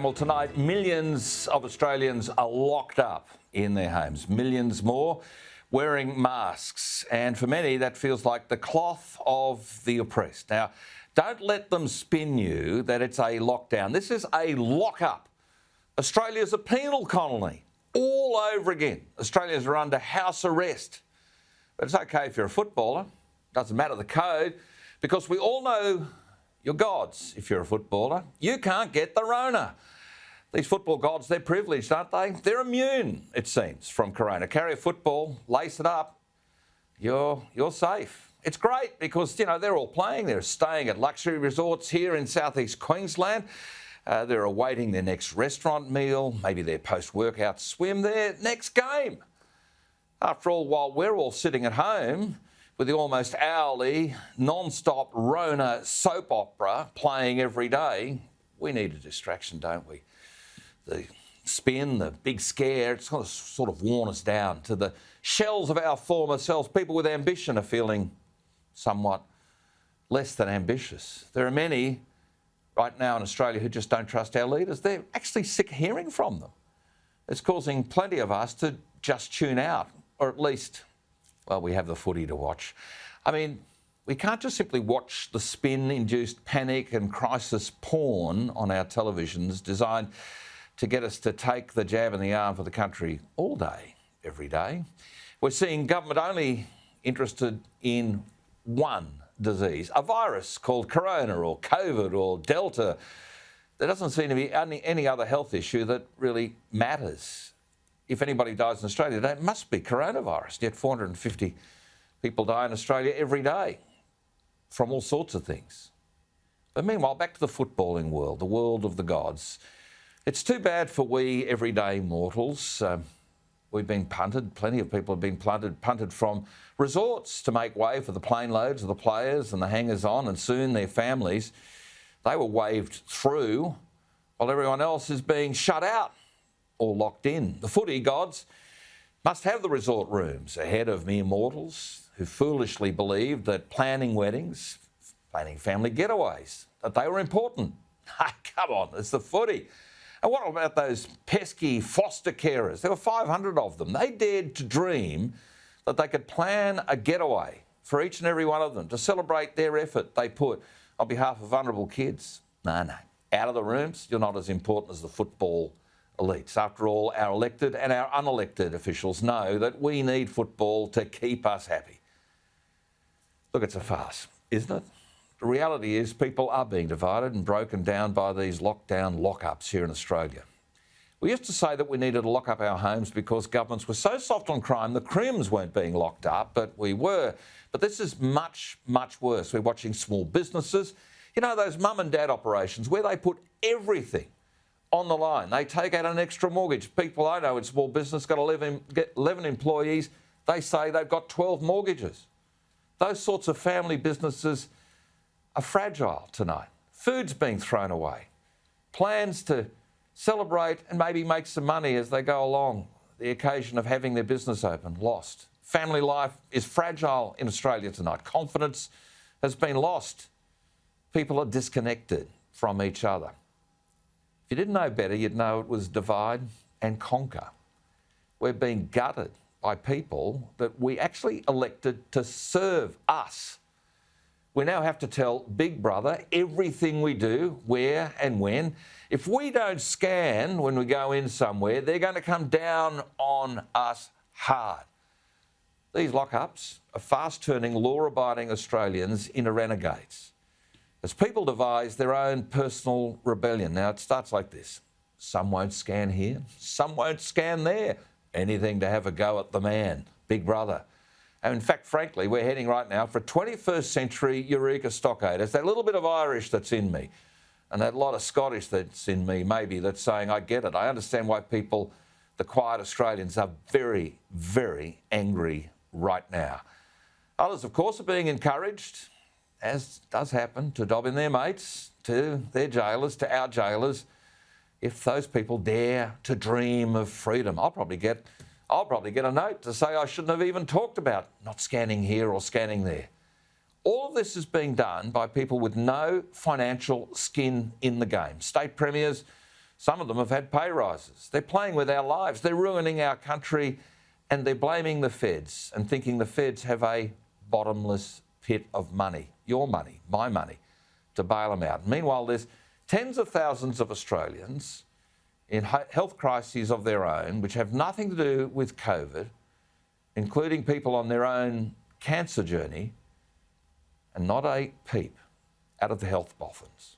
Well, tonight, millions of Australians are locked up in their homes, millions more wearing masks. And for many, that feels like the cloth of the oppressed. Now, don't let them spin you that it's a lockdown. This is a lock-up. Australia's a penal colony all over again. Australians are under house arrest. But it's okay if you're a footballer. Doesn't matter the code, because we all know you're gods if you're a footballer. You can't get the Rona. These football gods, they're privileged, aren't they? They're immune, it seems, from corona. Carry a football, lace it up, you're safe. It's great because, they're all playing. They're staying at luxury resorts here in southeast Queensland. They're awaiting their next restaurant meal, maybe their post-workout swim, their next game. After all, while we're all sitting at home with the almost hourly, non-stop Rona soap opera playing every day, we need a distraction, don't we? The spin, the big scare, it's going to sort of worn us down to the shells of our former selves. People with ambition are feeling somewhat less than ambitious. There are many right now in Australia who just don't trust our leaders. They're actually sick of hearing from them. It's causing plenty of us to just tune out, or at least, well, we have the footy to watch. I mean, we can't just simply watch the spin-induced panic and crisis porn on our televisions designed to get us to take the jab in the arm for the country all day, every day. We're seeing government only interested in one disease, a virus called corona or COVID or Delta. There doesn't seem to be any other health issue that really matters. If anybody dies in Australia today, it must be coronavirus. Yet 450 people die in Australia every day from all sorts of things. But meanwhile, back to the footballing world, the world of the gods. It's too bad for we everyday mortals. We've been punted, plenty of people have been punted from resorts to make way for the plane loads of the players and the hangers-on, and soon their families. They were waved through while everyone else is being shut out or locked in. The footy gods must have the resort rooms ahead of mere mortals who foolishly believed that planning weddings, planning family getaways, that they were important. Come on, it's the footy. And what about those pesky foster carers? There were 500 of them. They dared to dream that they could plan a getaway for each and every one of them to celebrate their effort they put on behalf of vulnerable kids. No. Out of the rooms, you're not as important as the football elites. After all, our elected and our unelected officials know that we need football to keep us happy. Look, it's a farce, isn't it? The reality is people are being divided and broken down by these lockdown lockups here in Australia. We used to say that we needed to lock up our homes because governments were so soft on crime, the crims weren't being locked up, but we were. But this is much, much worse. We're watching small businesses, those mum and dad operations where they put everything on the line. They take out an extra mortgage. People I know in small business got 11 employees. They say they've got 12 mortgages. Those sorts of family businesses are fragile tonight. Food's being thrown away. Plans to celebrate and maybe make some money as they go along, the occasion of having their business open, lost. Family life is fragile in Australia tonight. Confidence has been lost. People are disconnected from each other. If you didn't know better, you'd know it was divide and conquer. We're being gutted by people that we actually elected to serve us. We now have to tell Big Brother everything we do, where and when. If we don't scan when we go in somewhere, they're going to come down on us hard. These lockups are fast-turning law-abiding Australians into renegades as people devise their own personal rebellion. Now, it starts like this. Some won't scan here, some won't scan there. Anything to have a go at the man, Big Brother. And in fact, frankly, we're heading right now for a 21st century Eureka Stockade. It's that little bit of Irish that's in me and that lot of Scottish that's in me, maybe, that's saying, I get it. I understand why people, the quiet Australians, are very, very angry right now. Others, of course, are being encouraged, as does happen, to dob in their mates, to their jailers, to our jailers, if those people dare to dream of freedom. I'll probably get a note to say I shouldn't have even talked about not scanning here or scanning there. All of this is being done by people with no financial skin in the game. State premiers Some of them have had pay rises. They're playing with our lives. They're ruining our country, and they're blaming the feds and thinking the feds have a bottomless pit of money, your money, my money, to bail them out. Meanwhile, there's tens of thousands of Australians in health crises of their own, which have nothing to do with COVID, including people on their own cancer journey, and not a peep out of the health boffins.